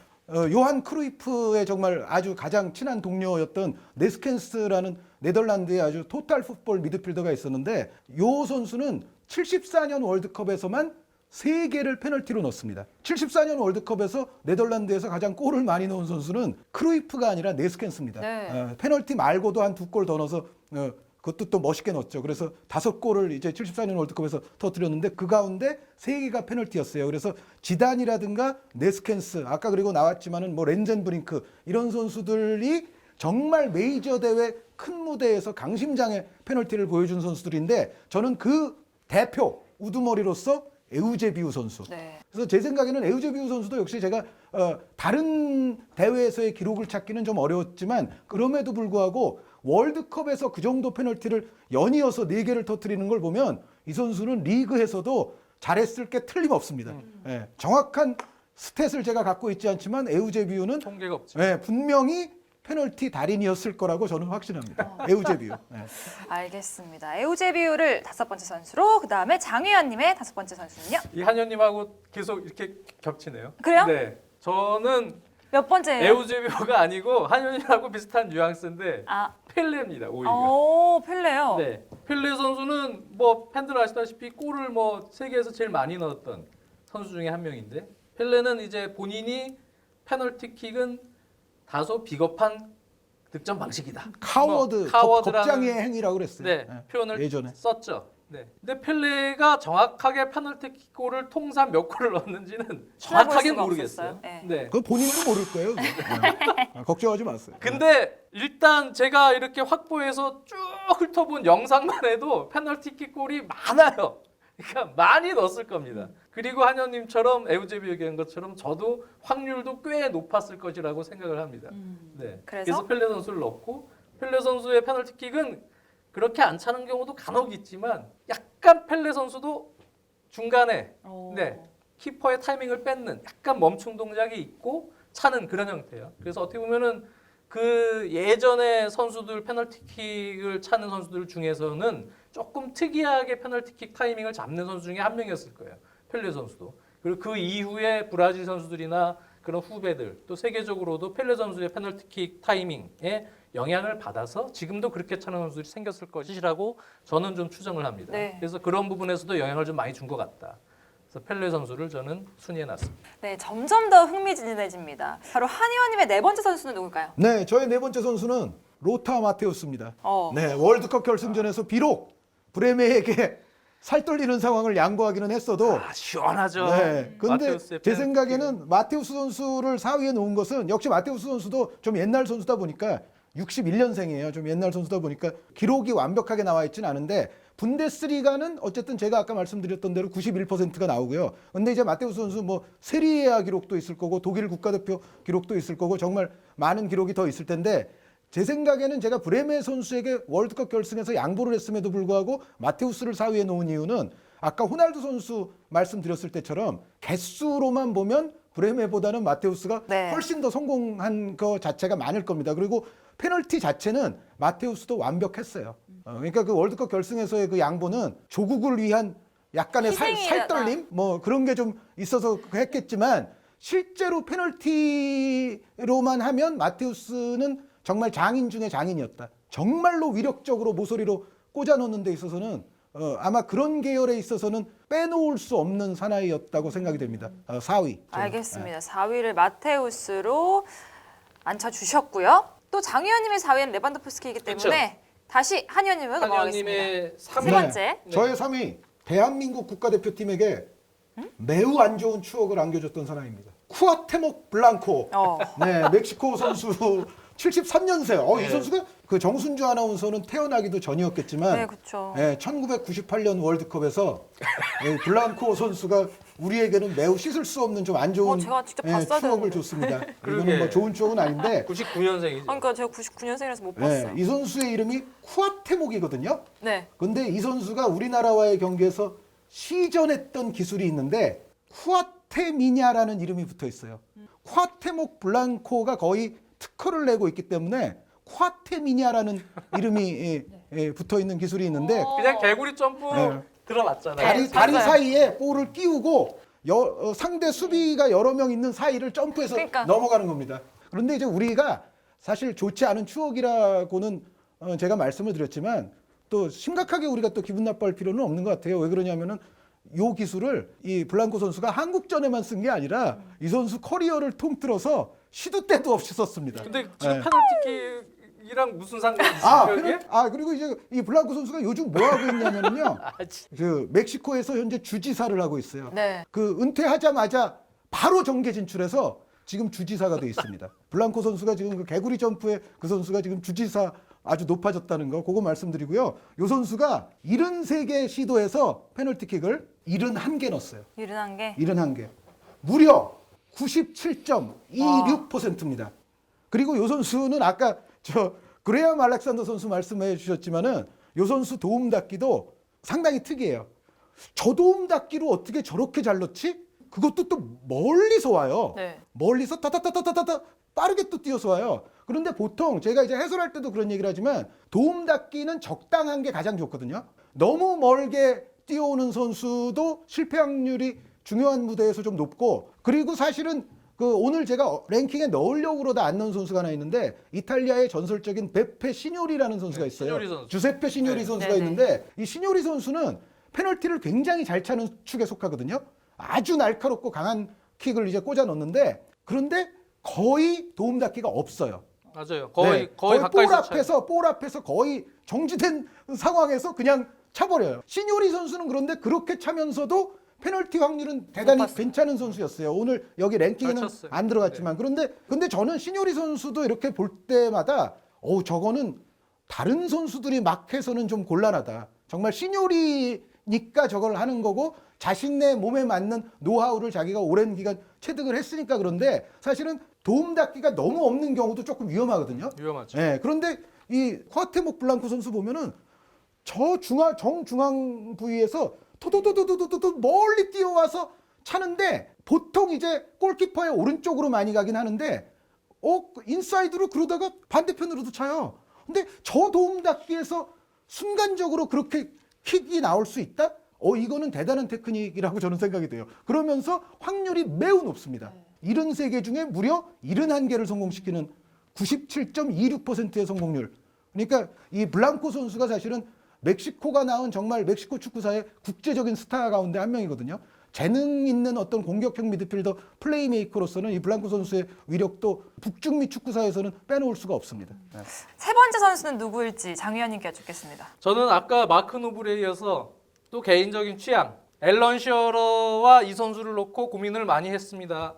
요한 크루이프의 정말 아주 가장 친한 동료였던 네스켄스라는 네덜란드의 아주 토탈 풋볼 미드필더가 있었는데 요 선수는 74년 월드컵에서만 3개를 페널티로 넣었습니다. 74년 월드컵에서 네덜란드에서 가장 골을 많이 넣은 선수는 크루이프가 아니라 네스켄스입니다. 네. 페널티 말고도 한 2골 더 넣어서 그것도 또 멋있게 넣었죠. 그래서 5골을 이제 74년 월드컵에서 터뜨렸는데 그 가운데 3개가 페널티였어요. 그래서 지단이라든가 네스켄스 아까 그리고 나왔지만은 뭐 렌젠브링크 이런 선수들이 정말 메이저 대회 큰 무대에서 강심장의 페널티를 보여준 선수들인데 저는 그 대표 우두머리로서 에우제비우 선수. 네. 그래서 제 생각에는 에우제비우 선수도 역시 제가 다른 대회에서의 기록을 찾기는 좀 어려웠지만 그럼에도 불구하고 월드컵에서 그 정도 페널티를 연이어서 4개를 터뜨리는 걸 보면 이 선수는 리그에서도 잘했을 게 틀림없습니다. 예, 정확한 스탯을 제가 갖고 있지 않지만 에우제비우는 통계가 없죠. 예, 분명히 페널티 달인이었을 거라고 저는 확신합니다. 에우제비우. 예. 알겠습니다. 에우제비우를 5번째 선수로 그다음에 장의원님의 5번째 선수는요? 이 한현님하고 계속 이렇게 겹치네요. 그래요? 네. 저는 몇 번째예요? 에우제비오가 아니고 한현님하고 비슷한 뉘앙스인데 아, 펠레입니다. 오히려. 오, 펠레요. 네. 펠레 선수는 뭐 팬들 아시다시피 골을 뭐 세계에서 제일 많이 넣었던 선수 중에 한 명인데 펠레는 이제 본인이 페널티킥은 다소 비겁한 득점 방식이다. 카워드, 뭐 카워드라는 겁장의 행위라고 그랬어요. 네, 예, 표현을 예전에. 썼죠. 네. 근데 펠레가 정확하게 페널티킥 골을 통산 몇 골을 넣었는지는 정확하게 수가 모르겠어요. 없었어요. 네. 네. 그건 본인도 모를 거예요. 걱정하지 마세요. 근데 일단 제가 이렇게 확보해서 쭉 훑어본 영상만 해도 페널티킥 골이 많아요. 그러니까 많이 넣었을 겁니다. 그리고 한현님처럼 에우제비오 얘기한 것처럼 저도 확률도 꽤 높았을 것이라고 생각을 합니다. 네. 그래서? 펠레 선수를 넣고 펠레 선수의 페널티킥은 그렇게 안 차는 경우도 간혹 있지만 약간 펠레 선수도 중간에 오. 네. 키퍼의 타이밍을 뺏는 약간 멈춤 동작이 있고 차는 그런 형태예요. 그래서 어떻게 보면은 그 예전에 선수들 페널티킥을 차는 선수들 중에서는 조금 특이하게 페널티킥 타이밍을 잡는 선수 중에 한 명이었을 거예요. 펠레 선수도. 그리고 그 이후에 브라질 선수들이나 그런 후배들 또 세계적으로도 펠레 선수의 페널티킥 타이밍에 영향을 받아서 지금도 그렇게 차는 선수들이 생겼을 것이라고 저는 좀 추정을 합니다. 네. 그래서 그런 부분에서도 영향을 좀 많이 준 것 같다. 그래서 펠레 선수를 저는 순위해 놨습니다. 네, 점점 더 흥미진진해집니다. 바로 한 의원님의 네 번째 선수는 누굴까요? 네, 저의 네 번째 선수는 로타 마테우스입니다. 어. 네, 월드컵 결승전에서 비록 브레메에게 살 떨리는 상황을 양보하기는 했어도 시원하죠. 네, 근데 마테우스의 제 페널티킥은. 생각에는 마테우스 선수를 4위에 놓은 것은 역시 마테우스 선수도 좀 옛날 선수다 보니까 61년생이에요. 좀 옛날 선수다 보니까 기록이 완벽하게 나와 있지는 않은데 분데스리가는 어쨌든 제가 아까 말씀드렸던 대로 91%가 나오고요. 근데 이제 마테우스 선수 뭐 세리에아 기록도 있을 거고 독일 국가대표 기록도 있을 거고 정말 많은 기록이 더 있을 텐데 제 생각에는 제가 브레메 선수에게 월드컵 결승에서 양보를 했음에도 불구하고 마테우스를 4위에 놓은 이유는 아까 호날두 선수 말씀드렸을 때처럼 개수로만 보면 브레메보다는 마테우스가 네. 훨씬 더 성공한 거 자체가 많을 겁니다. 그리고 페널티 자체는 마테우스도 완벽했어요. 그러니까 그 월드컵 결승에서의 그 양보는 조국을 위한 약간의 살떨림 뭐 그런 게 좀 있어서 했겠지만 실제로 페널티로만 하면 마테우스는 정말 장인 중에 장인이었다. 정말로 위력적으로 모서리로 꽂아놓는 데 있어서는 아마 그런 계열에 있어서는 빼놓을 수 없는 사나이였다고 생각이 됩니다. 4위. 알겠습니다. 4위를 마테우스로 앉혀주셨고요. 또 장 의원님의 4위는 레반도프스키이기 때문에 다시 한 의원님으로 넘어가겠습니다. 한현님의 세 3위. 번째. 저의 3위 대한민국 국가대표팀에게 매우 안 좋은 추억을 안겨줬던 사람입니다. 쿠아테목 블랑코. 네, 멕시코 선수 73년생. 이 선수가 그 정순주 아나운서는 태어나기도 전이었겠지만 네, 그렇죠. 1998년 월드컵에서 블랑코 선수가 우리에게는 매우 씻을 수 없는 좀 안 좋은 제가 직접 봤어야 추억을 되는데. 줬습니다. 그러게. 이거는 뭐 좋은 추억은 아닌데 99년생이죠. 그러니까 제가 99년생이라서 못 봤어요. 이 선수의 이름이 쿠아테목이거든요. 네. 근데 이 선수가 우리나라와의 경기에서 시전했던 기술이 있는데 쿠아테미냐라는 이름이 붙어 있어요. 쿠아테목 블랑코가 거의 특허를 내고 있기 때문에 쿠아테미냐라는 이름이 붙어 있는 기술이 있는데 그냥 개구리 점프 네. 들어봤잖아요. 다리 맞아요. 사이에 볼을 끼우고 상대 수비가 여러 명 있는 사이를 점프해서 그러니까. 넘어가는 겁니다. 그런데 이제 우리가 사실 좋지 않은 추억이라고는 제가 말씀을 드렸지만 또 심각하게 우리가 또 기분 나빠할 필요는 없는 것 같아요. 왜 그러냐면은 이 기술을 이 블랑코 선수가 한국전에만 쓴 게 아니라 이 선수 커리어를 통틀어서 시도 때도 없이 썼습니다. 근데 지금 네. 페널티킥이랑 무슨 상관이 있어요? 이게? 그리고 이제 이 블랑코 선수가 요즘 뭐 하고 있냐면요. 진짜. 그 멕시코에서 현재 주지사를 하고 있어요. 네. 그 은퇴하자마자 바로 정계 진출해서 지금 주지사가 돼 있습니다. 블랑코 선수가 지금 그 개구리 점프에 그 선수가 지금 주지사 아주 높아졌다는 거 그거 말씀드리고요. 요 선수가 73개 시도에서 페널티킥을 71개 넣었어요. 71개. 71개. 무려 97.26%입니다. 그리고 요 선수는 아까 저 그레엄 알렉산더 선수 말씀해 주셨지만은 요 선수 도움 닫기도 상당히 특이해요. 저 도움 닫기로 어떻게 저렇게 잘 넣지? 그것도 또 멀리서 와요. 네. 멀리서 따따따따따따 빠르게 또 뛰어서 와요. 그런데 보통 제가 이제 해설할 때도 그런 얘기를 하지만 도움 닫기는 적당한 게 가장 좋거든요. 너무 멀게 뛰어오는 선수도 실패 확률이 중요한 무대에서 좀 높고 그리고 사실은 그 오늘 제가 랭킹에 넣으려고 그러다 안 넣은 선수가 하나 있는데 이탈리아의 전설적인 베페 시뇨리라는 선수가 있어요. 시뇨리 선수. 주세페 시뇨리 네. 선수가 네네. 있는데 이 시뇨리 선수는 페널티를 굉장히 잘 차는 축에 속하거든요. 아주 날카롭고 강한 킥을 이제 꽂아 넣는데 그런데 거의 도움 닫기가 없어요. 맞아요. 거의 네, 가까이서 볼 앞에서 거의 정지된 상황에서 그냥 차버려요. 시뇨리 선수는 그런데 그렇게 차면서도 페널티 확률은 대단히 봤어요. 괜찮은 선수였어요. 오늘 여기 랭킹에는 잘 쳤어요. 안 들어갔지만 근데 저는 시뇨리 선수도 이렇게 볼 때마다 저거는 다른 선수들이 막 해서는 좀 곤란하다. 정말 시뇨리니까 저걸 하는 거고 자신의 몸에 맞는 노하우를 자기가 오랜 기간 체득을 했으니까 그런데 사실은 도움 닫기가 너무 없는 경우도 조금 위험하거든요. 위험하죠. 네, 그런데 이 쿠아테목 블랑코 선수 보면은 정중앙 부위에서 토도도도도도 멀리 뛰어와서 차는데 보통 이제 골키퍼의 오른쪽으로 많이 가긴 하는데 인사이드로 그러다가 반대편으로도 차요. 근데 저 도움 닫기에서 순간적으로 그렇게 킥이 나올 수 있다? 이거는 대단한 테크닉이라고 저는 생각이 돼요. 그러면서 확률이 매우 높습니다. 73개 중에 무려 71개를 성공시키는 97.26%의 성공률. 그러니까 이 블랑코 선수가 사실은 멕시코가 낳은 정말 멕시코 축구사의 국제적인 스타 가운데 한 명이거든요. 재능 있는 어떤 공격형 미드필더 플레이메이커로서는 이 블랑코 선수의 위력도 북중미 축구사에서는 빼놓을 수가 없습니다. 네. 세 번째 선수는 누구일지 장 위원님께 여쭙겠습니다. 저는 아까 마크 노블에 이어서 또 개인적인 취향 앨런 시어러와 이 선수를 놓고 고민을 많이 했습니다.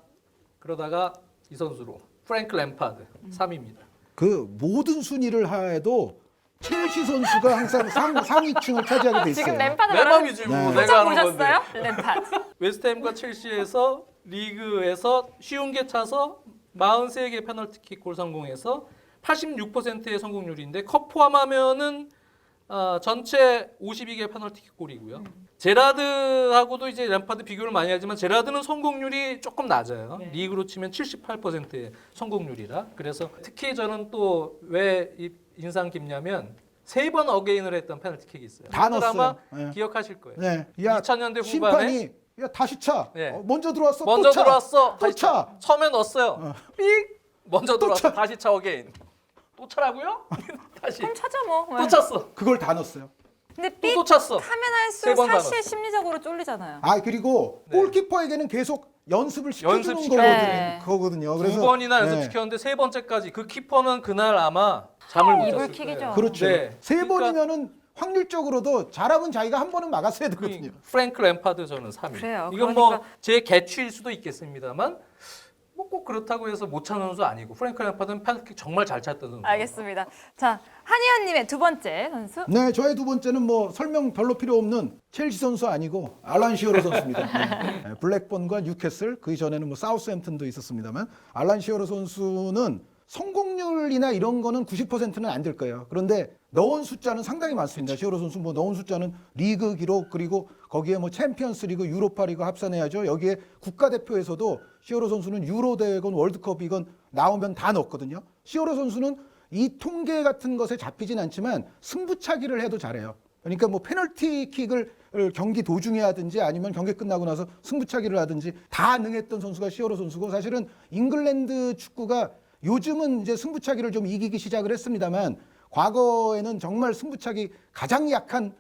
그러다가 이 선수로 프랭크 램파드 3위입니다. 그 모든 순위를 하에도 첼시 선수가 항상 상위층을 차지하게 돼 있어요. 지금 램파드 내 맘이지 뭐 네. 내가 하는 건데. 보셨어요? 램파드. 웨스트햄과 첼시에서 리그에서 쉬운 게 차서 43개 페널티킥 골 성공해서 86%의 성공률인데 컵 포함하면은 전체 52개 페널티킥 골이고요. 제라드하고도 이제 램파드 비교를 많이 하지만 제라드는 성공률이 조금 낮아요. 네. 리그로 치면 78%의 성공률이라. 그래서 특히 저는 또 왜 인상 깊냐면 3번 어게인을 했던 페널티킥이 있어요. 다 아마 넣었어요. 네. 기억하실 거예요. 네. 2000년대 후반에 심판이 야 다시 차. 네. 먼저 들어왔어. 먼저 또 차. 들어왔어. 또 다시 차. 처음에 넣었어요. 삑. 먼저 들어왔어. 차. 다시 차 어게인. 또 차라고요? 다시 그럼 찾아 뭐. 또 찼어. 그걸 다 넣었어요. 근데 또 찼어. 하면 세 할수록 번 다 사실 심리적으로 쫄리잖아요. 그리고 네. 골키퍼에게는 계속 연습을 시켜주는 네. 거거든요. 두 번이나 연습시켰는데 세 번째까지 그 키퍼는 그날 아마 잠을 못 잤을 거예요. 이불킥이죠. 그렇죠. 네. 세 그러니까 확률적으로는 확률적으로도 잘하면 자기가 한 번은 막았어야 되거든요. 프랭크 램파드 저는 3위. 그래요. 이건 그러니까- 뭐 제 개취일 수도 있겠습니다만 뭐 꼭 그렇다고 해서 못 차는 선수 아니고 프랭크 램파드는 페널티킥 정말 잘 찼던 선수. 알겠습니다. 자, 한의원님의 두 번째 선수. 네, 저의 두 번째는 뭐 설명 별로 필요 없는 첼시 선수 아니고 알란 시어러 선수입니다. 네, 블랙번과 뉴캐슬 그 이전에는 뭐 사우스햄튼도 있었습니다만 알란 시어러 선수는 성공률이나 이런 거는 90%는 안 될 거예요. 그런데 넣은 숫자는 상당히 많습니다. 시어러 선수 뭐 넣은 숫자는 리그 기록 그리고 거기에 뭐 챔피언스 리그, 유로파 리그 합산해야죠. 여기에 국가대표에서도 시어러 선수는 유로 대회건 월드컵이건 나오면 다 넣었거든요. 시어러 선수는 이 통계 같은 것에 잡히진 않지만 승부차기를 해도 잘해요. 그러니까 뭐 페널티킥을 경기 도중에 하든지 아니면 경기 끝나고 나서 승부차기를 하든지 다 능했던 선수가 시어러 선수고 사실은 잉글랜드 축구가 요즘은 이제 승부차기를 좀 이기기 시작을 했습니다만 과거에는 정말 승부차기 가장 약한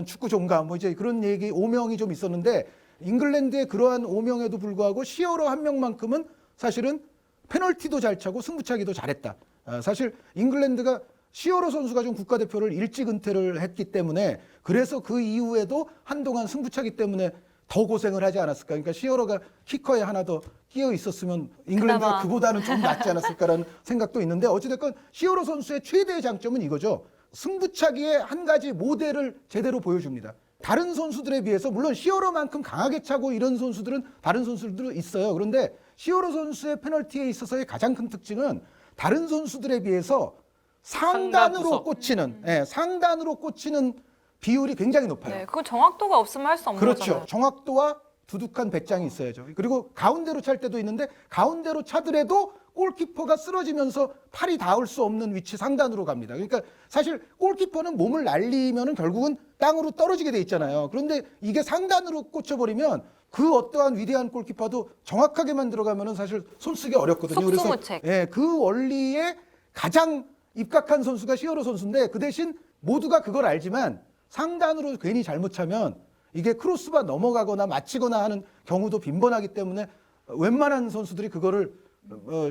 축구 종가 뭐 이제 그런 얘기 오명이 좀 있었는데 잉글랜드의 그러한 오명에도 불구하고 시어러 한 명만큼은 사실은 페널티도 잘 차고 승부차기도 잘했다. 사실 잉글랜드가 시어러 선수가 좀 국가대표를 일찍 은퇴를 했기 때문에 그래서 그 이후에도 한동안 승부차기 때문에 더 고생을 하지 않았을까. 그러니까 시어러가 키커에 하나 더 끼어 있었으면 잉글랜드가 그나마. 그보다는 좀 낫지 않았을까라는 생각도 있는데 어찌됐건 시어러 선수의 최대의 장점은 이거죠. 승부차기의 한 가지 모델을 제대로 보여줍니다. 다른 선수들에 비해서 물론 시어러만큼 강하게 차고 이런 선수들은 다른 선수들도 있어요. 그런데 시어러 선수의 페널티에 있어서의 가장 큰 특징은 다른 선수들에 비해서 상단으로 꽂히는 상단으로 꽂히는 비율이 굉장히 높아요. 네, 그건 정확도가 없으면 할 수 없는 그렇죠. 거잖아요. 정확도와 두둑한 배짱이 있어야죠. 그리고 가운데로 찰 때도 있는데 가운데로 차더라도 골키퍼가 쓰러지면서 팔이 닿을 수 없는 위치 상단으로 갑니다. 그러니까 사실 골키퍼는 몸을 날리면은 결국은 땅으로 떨어지게 돼 있잖아요. 그런데 이게 상단으로 꽂혀버리면 그 어떠한 위대한 골키퍼도 정확하게만 들어가면은 사실 손 쓰기 어렵거든요. 속수무책. 그래서 그 원리에 가장 입각한 선수가 시어러 선수인데 그 대신 모두가 그걸 알지만 상단으로 괜히 잘못 차면 이게 크로스바 넘어가거나 맞히거나 하는 경우도 빈번하기 때문에 웬만한 선수들이 그거를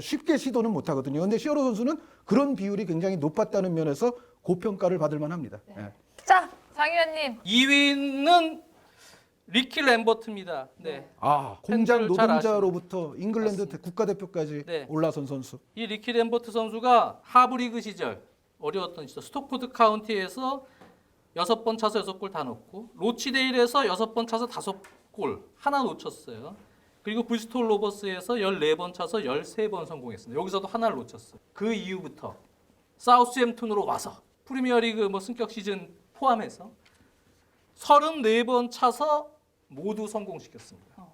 쉽게 시도는 못하거든요. 그런데 시어러 선수는 그런 비율이 굉장히 높았다는 면에서 고평가를 받을 만합니다. 예. 자, 장 위원님. 2위는 리키 램버트입니다. 네. 공장 팬들 잘 노동자로부터 잉글랜드 맞습니다. 국가대표까지 네. 올라선 선수. 이 리키 램버트 선수가 하브리그 시절 어려웠던 시절 스토포드 카운티에서 6번 차서 6골 다 넣고 로치데일에서 6번 차서 5골 하나 놓쳤어요. 그리고 브리스톨 로버스에서 14번 차서 13번 성공했습니다. 여기서도 하나를 놓쳤어요. 그 이후부터 사우스햄튼으로 와서 프리미어리그 뭐 승격 시즌 포함해서 34번 차서 모두 성공시켰습니다.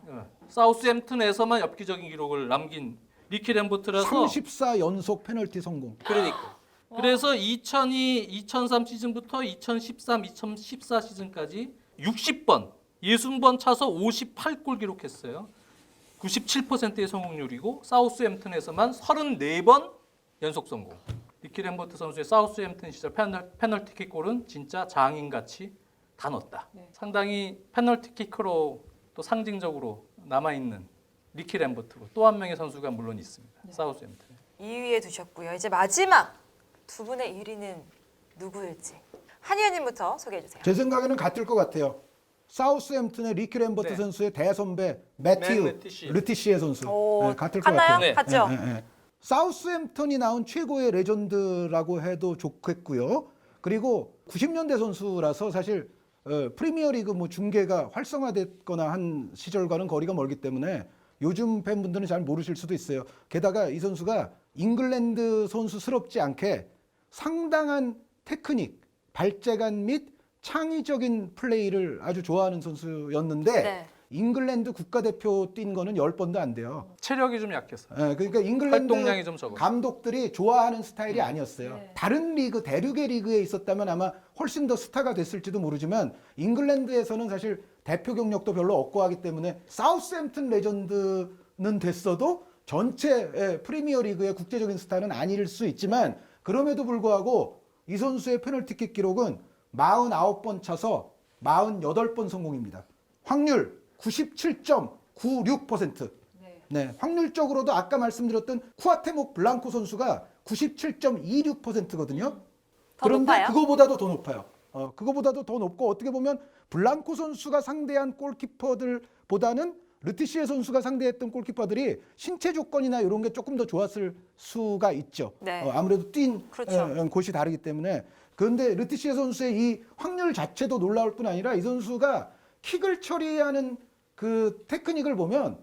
사우스햄튼에서만 엽기적인 기록을 남긴 리키 램버트라서 34연속 페널티 성공. 그러니까. 그래서 2002, 2003 시즌부터 2013, 2014 시즌까지 60번, 60번 차서 58골 기록했어요. 97%의 성공률이고 사우스햄튼에서만 34번 연속 성공. 리키 램버트 선수의 사우스햄튼 시절 페널티킥 골은 진짜 장인같이 다 넣었다. 상당히 페널티킥으로 또 상징적으로 남아있는 리키 램버트고 또 한 명의 선수가 물론 있습니다. 사우스햄튼. 2위에 두셨고요. 이제 마지막 두 분의 1위는 누구일지 한 의원님부터 소개해 주세요. 제 생각에는 같을 것 같아요. 사우스햄튼의 리키 램버트 네. 선수의 대선배 매튜 레티시에. 르티시에 선수. 오, 네, 같을 것 같나요? 같아요. 네. 같죠? 사우스햄튼이 나온 최고의 레전드라고 해도 좋겠고요. 그리고 90년대 선수라서 사실 프리미어리그 뭐 중계가 활성화됐거나 한 시절과는 거리가 멀기 때문에 요즘 팬분들은 잘 모르실 수도 있어요. 게다가 이 선수가 잉글랜드 선수스럽지 않게 상당한 테크닉, 발재간 및 창의적인 플레이를 아주 좋아하는 선수였는데 네. 잉글랜드 국가대표 뛴 거는 10번도 안 돼요. 체력이 좀 약해서 그러니까 잉글랜드 활동량이 좀 적어요. 감독들이 좋아하는 스타일이 아니었어요. 네. 다른 리그, 대륙의 리그에 있었다면 아마 훨씬 더 스타가 됐을지도 모르지만 잉글랜드에서는 사실 대표 경력도 별로 없고 하기 때문에 사우스햄튼 레전드는 됐어도 전체 프리미어 리그의 국제적인 스타는 아닐 수 있지만 그럼에도 불구하고 이 선수의 페널티킥 기록은 49번 차서 48번 성공입니다. 확률 97.96%. 네, 확률적으로도 아까 말씀드렸던 쿠아테목 블랑코 선수가 97.26%거든요. 더 그런데 높아요? 그거보다도 더 높아요. 그거보다도 더 높고 어떻게 보면 블랑코 선수가 상대한 골키퍼들보다는 르티시에 선수가 상대했던 골키퍼들이 신체 조건이나 이런 게 조금 더 좋았을 수가 있죠. 네. 아무래도 뛴 그렇죠. 곳이 다르기 때문에. 그런데 르티시에 선수의 이 확률 자체도 놀라울 뿐 아니라 이 선수가 킥을 처리하는 그 테크닉을 보면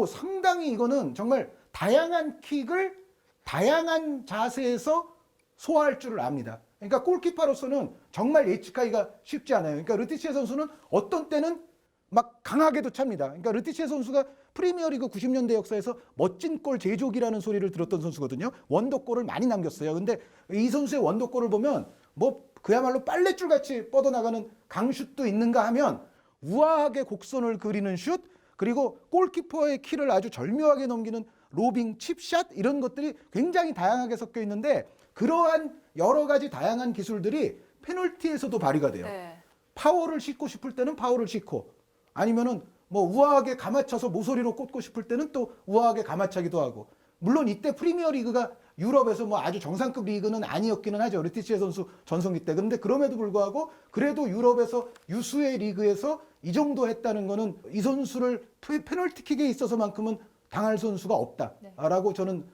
상당히 이거는 정말 다양한 킥을 다양한 자세에서 소화할 줄을 압니다. 그러니까 골키퍼로서는 정말 예측하기가 쉽지 않아요. 그러니까 르티시에 선수는 어떤 때는 막 강하게도 찹니다. 그러니까 르티시에 선수가 프리미어리그 90년대 역사에서 멋진 골 제조기라는 소리를 들었던 선수거든요. 원더골을 많이 남겼어요. 근데 이 선수의 원더골을 보면 뭐 그야말로 빨랫줄 같이 뻗어나가는 강슛도 있는가 하면 우아하게 곡선을 그리는 슛, 그리고 골키퍼의 키를 아주 절묘하게 넘기는 로빙, 칩샷 이런 것들이 굉장히 다양하게 섞여 있는데 그러한 여러 가지 다양한 기술들이 페널티에서도 발휘가 돼요. 네. 파워를 싣고 싶을 때는 파워를 싣고 아니면은 뭐 우아하게 감아차서 모서리로 꽂고 싶을 때는 또 우아하게 감아차기도 하고 물론 이때 프리미어 리그가 유럽에서 뭐 아주 정상급 리그는 아니었기는 하죠. 르티시에 선수 전성기 때. 그런데 그럼에도 불구하고 그래도 유럽에서 유수의 리그에서 이 정도 했다는 거는 이 선수를 페널티킥에 있어서만큼은 당할 선수가 없다라고 저는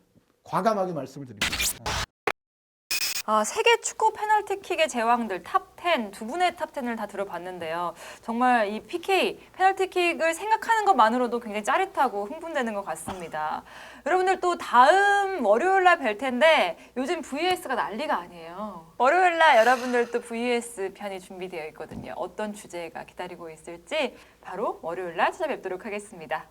과감하게 말씀을 드립니다. 세계 축구 페널티킥의 제왕들 탑10 두 분의 탑10을 다 들어봤는데요. 정말 이 PK 페널티킥을 생각하는 것만으로도 굉장히 짜릿하고 흥분되는 것 같습니다. 여러분들 또 다음 월요일 날 뵐 텐데 요즘 VS가 난리가 아니에요. 월요일 날 여러분들 또 VS 편이 준비되어 있거든요. 어떤 주제가 기다리고 있을지 바로 월요일 날 찾아뵙도록 하겠습니다.